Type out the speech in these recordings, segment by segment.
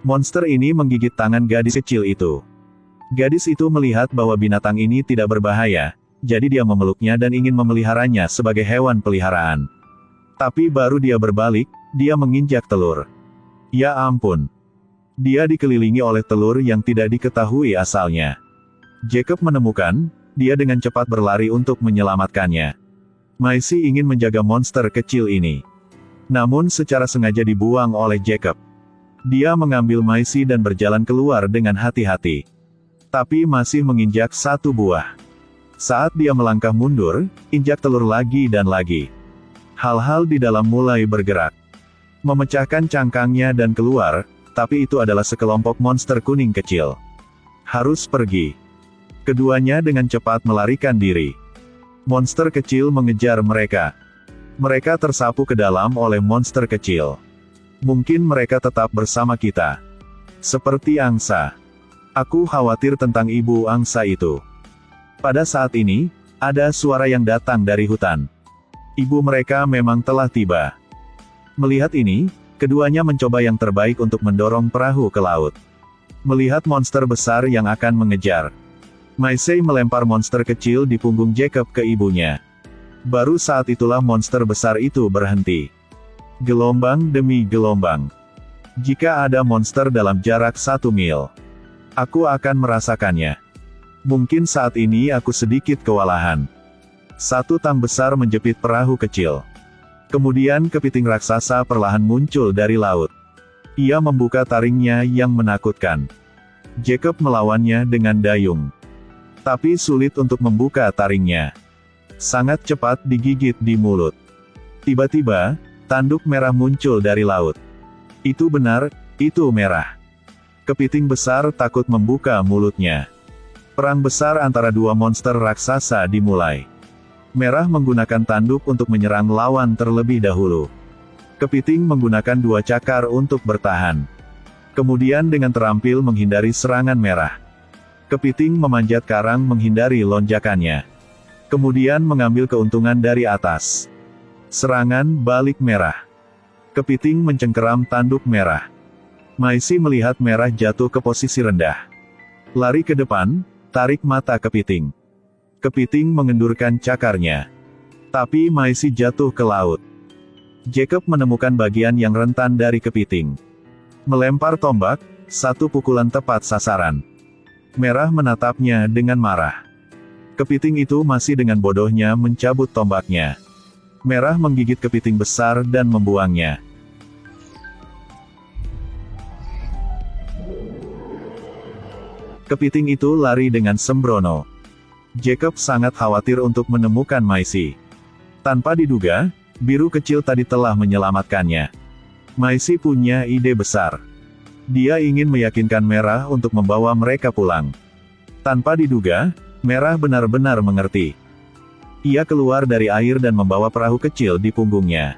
Monster ini menggigit tangan gadis kecil itu. Gadis itu melihat bahwa binatang ini tidak berbahaya, jadi dia memeluknya dan ingin memeliharanya sebagai hewan peliharaan. Tapi baru dia berbalik, dia menginjak telur. Ya ampun. Dia dikelilingi oleh telur yang tidak diketahui asalnya. Jacob menemukan, dia dengan cepat berlari untuk menyelamatkannya. Maisie ingin menjaga monster kecil ini. Namun secara sengaja dibuang oleh Jacob. Dia mengambil Maisie dan berjalan keluar dengan hati-hati. Tapi masih menginjak satu buah. Saat dia melangkah mundur, injak telur lagi dan lagi. Hal-hal di dalam mulai bergerak. Memecahkan cangkangnya dan keluar, tapi itu adalah sekelompok monster kuning kecil. Harus pergi. Keduanya dengan cepat melarikan diri. Monster kecil mengejar mereka. Mereka tersapu ke dalam oleh monster kecil. Mungkin mereka tetap bersama kita. Seperti angsa. Aku khawatir tentang ibu angsa itu. Pada saat ini, ada suara yang datang dari hutan. Ibu mereka memang telah tiba. Melihat ini, keduanya mencoba yang terbaik untuk mendorong perahu ke laut. Melihat monster besar yang akan mengejar. Maisie melempar monster kecil di punggung Jacob ke ibunya. Baru saat itulah monster besar itu berhenti. Gelombang demi gelombang. Jika ada monster dalam jarak 1 mil, aku akan merasakannya. Mungkin saat ini aku sedikit kewalahan. Satu tang besar menjepit perahu kecil. Kemudian kepiting raksasa perlahan muncul dari laut. Ia membuka taringnya yang menakutkan. Jacob melawannya dengan dayung. Tapi sulit untuk membuka taringnya. Sangat cepat digigit di mulut. Tiba-tiba, tanduk merah muncul dari laut. Itu benar, itu merah. Kepiting besar takut membuka mulutnya. Perang besar antara dua monster raksasa dimulai. Merah menggunakan tanduk untuk menyerang lawan terlebih dahulu. Kepiting menggunakan 2 cakar untuk bertahan. Kemudian dengan terampil menghindari serangan merah. Kepiting memanjat karang menghindari lonjakannya. Kemudian mengambil keuntungan dari atas. Serangan balik merah. Kepiting mencengkeram tanduk merah. Maisie melihat merah jatuh ke posisi rendah. Lari ke depan, tarik mata kepiting. Kepiting mengendurkan cakarnya. Tapi Maisie jatuh ke laut. Jacob menemukan bagian yang rentan dari kepiting. Melempar tombak, 1 pukulan tepat sasaran. Merah menatapnya dengan marah. Kepiting itu masih dengan bodohnya mencabut tombaknya. Merah menggigit kepiting besar dan membuangnya. Kepiting itu lari dengan sembrono. Jacob sangat khawatir untuk menemukan Maisie. Tanpa diduga, biru kecil tadi telah menyelamatkannya. Maisie punya ide besar. Dia ingin meyakinkan Merah untuk membawa mereka pulang. Tanpa diduga, Merah benar-benar mengerti. Ia keluar dari air dan membawa perahu kecil di punggungnya.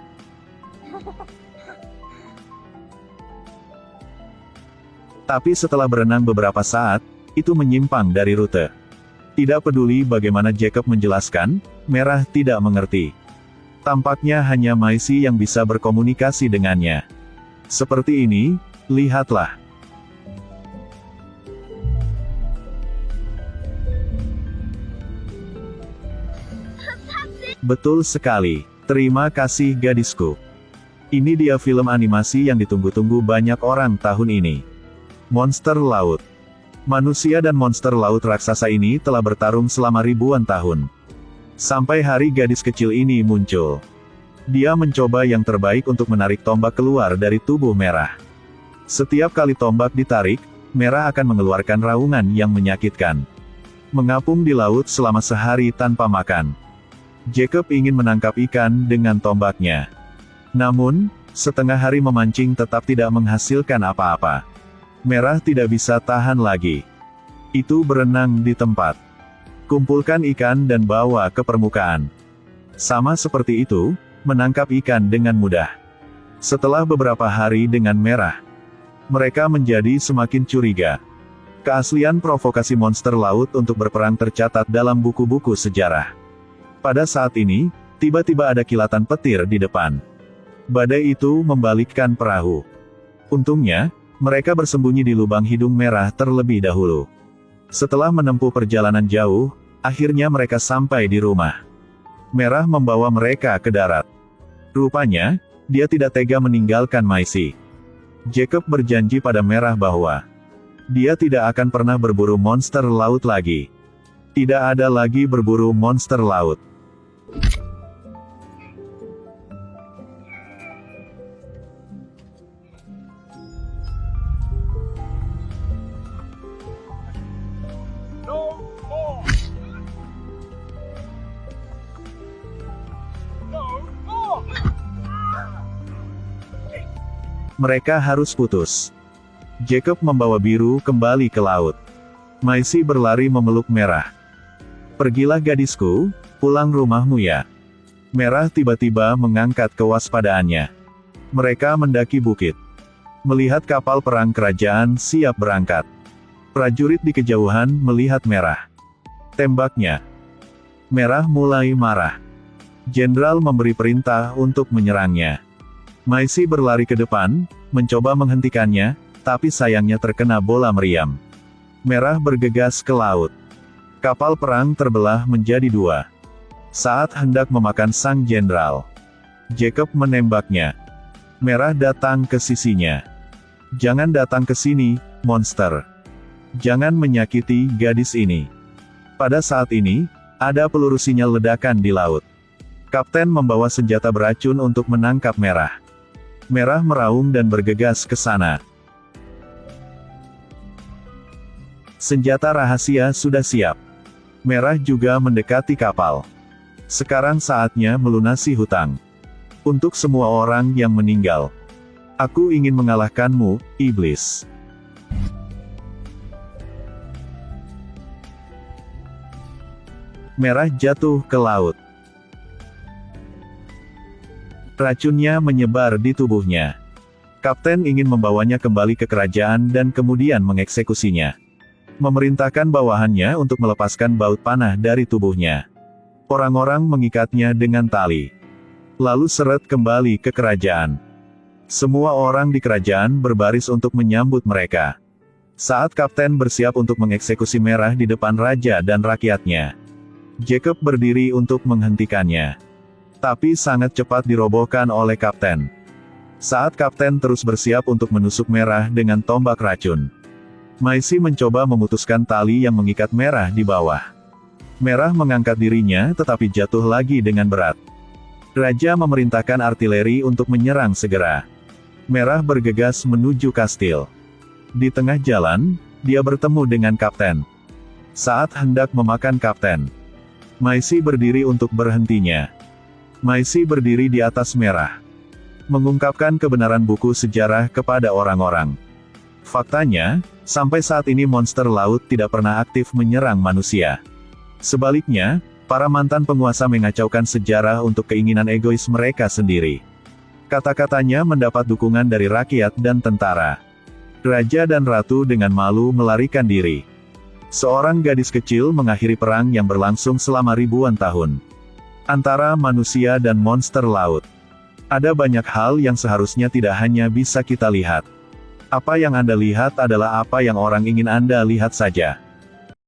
Tapi setelah berenang beberapa saat, itu menyimpang dari rute. Tidak peduli bagaimana Jacob menjelaskan, Merah tidak mengerti. Tampaknya hanya Maisie yang bisa berkomunikasi dengannya. Seperti ini, lihatlah. Betul sekali. Terima kasih gadisku. Ini dia film animasi yang ditunggu-tunggu banyak orang tahun ini. Monster Laut. Manusia dan monster laut raksasa ini telah bertarung selama ribuan tahun. Sampai hari gadis kecil ini muncul. Dia mencoba yang terbaik untuk menarik tombak keluar dari tubuh Merah. Setiap kali tombak ditarik, Merah akan mengeluarkan raungan yang menyakitkan. Mengapung di laut selama sehari tanpa makan. Jacob ingin menangkap ikan dengan tombaknya. Namun, setengah hari memancing tetap tidak menghasilkan apa-apa. Merah tidak bisa tahan lagi. Itu berenang di tempat. Kumpulkan ikan dan bawa ke permukaan. Sama seperti itu, menangkap ikan dengan mudah. Setelah beberapa hari dengan Merah, mereka menjadi semakin curiga. Keaslian provokasi monster laut untuk berperang tercatat dalam buku-buku sejarah. Pada saat ini, tiba-tiba ada kilatan petir di depan. Badai itu membalikkan perahu. Untungnya, Mereka bersembunyi di lubang hidung merah terlebih dahulu. Setelah menempuh perjalanan jauh, akhirnya mereka sampai di rumah. Merah membawa mereka ke darat. Rupanya, dia tidak tega meninggalkan Maisie. Jacob berjanji pada Merah bahwa dia tidak akan pernah berburu monster laut lagi. Tidak ada lagi berburu monster laut. Mereka harus putus. Jacob membawa Biru kembali ke laut. Maisie berlari memeluk Merah. "Pergilah gadisku, pulang rumahmu ya." Merah tiba-tiba mengangkat kewaspadaannya. Mereka mendaki bukit. Melihat kapal perang kerajaan siap berangkat. Prajurit di kejauhan melihat Merah. Tembaknya. Merah mulai marah. Jenderal memberi perintah untuk menyerangnya. Maisie berlari ke depan, mencoba menghentikannya, tapi sayangnya terkena bola meriam. Merah bergegas ke laut. Kapal perang terbelah menjadi dua. Saat hendak memakan sang jenderal, Jacob menembaknya. Merah datang ke sisinya. "Jangan datang ke sini, monster. Jangan menyakiti gadis ini." Pada saat ini, ada peluru sinyal ledakan di laut. Kapten membawa senjata beracun untuk menangkap Merah. Merah meraung dan bergegas ke sana. Senjata rahasia sudah siap. Merah juga mendekati kapal. Sekarang saatnya melunasi hutang. Untuk semua orang yang meninggal. Aku ingin mengalahkanmu, iblis. Merah jatuh ke laut. Racunnya menyebar di tubuhnya. Kapten ingin membawanya kembali ke kerajaan dan kemudian mengeksekusinya. Memerintahkan bawahannya untuk melepaskan baut panah dari tubuhnya. Orang-orang mengikatnya dengan tali. Lalu seret kembali ke kerajaan. Semua orang di kerajaan berbaris untuk menyambut mereka. Saat kapten bersiap untuk mengeksekusi Merah di depan raja dan rakyatnya, Jacob berdiri untuk menghentikannya. Tapi sangat cepat dirobohkan oleh kapten. Saat kapten terus bersiap untuk menusuk Merah dengan tombak racun, Maisie mencoba memutuskan tali yang mengikat Merah di bawah. Merah mengangkat dirinya tetapi jatuh lagi dengan berat. Raja memerintahkan artileri untuk menyerang segera. Merah bergegas menuju kastil. Di tengah jalan, dia bertemu dengan kapten. Saat hendak memakan kapten, Maisie berdiri untuk berhentinya. Maisie berdiri di atas Merah. Mengungkapkan kebenaran buku sejarah kepada orang-orang. Faktanya, sampai saat ini monster laut tidak pernah aktif menyerang manusia. Sebaliknya, para mantan penguasa mengacaukan sejarah untuk keinginan egois mereka sendiri. Kata-katanya mendapat dukungan dari rakyat dan tentara. Raja dan ratu dengan malu melarikan diri. Seorang gadis kecil mengakhiri perang yang berlangsung selama ribuan tahun antara manusia dan monster laut. Ada banyak hal yang seharusnya tidak hanya bisa kita lihat. Apa yang Anda lihat adalah apa yang orang ingin Anda lihat saja.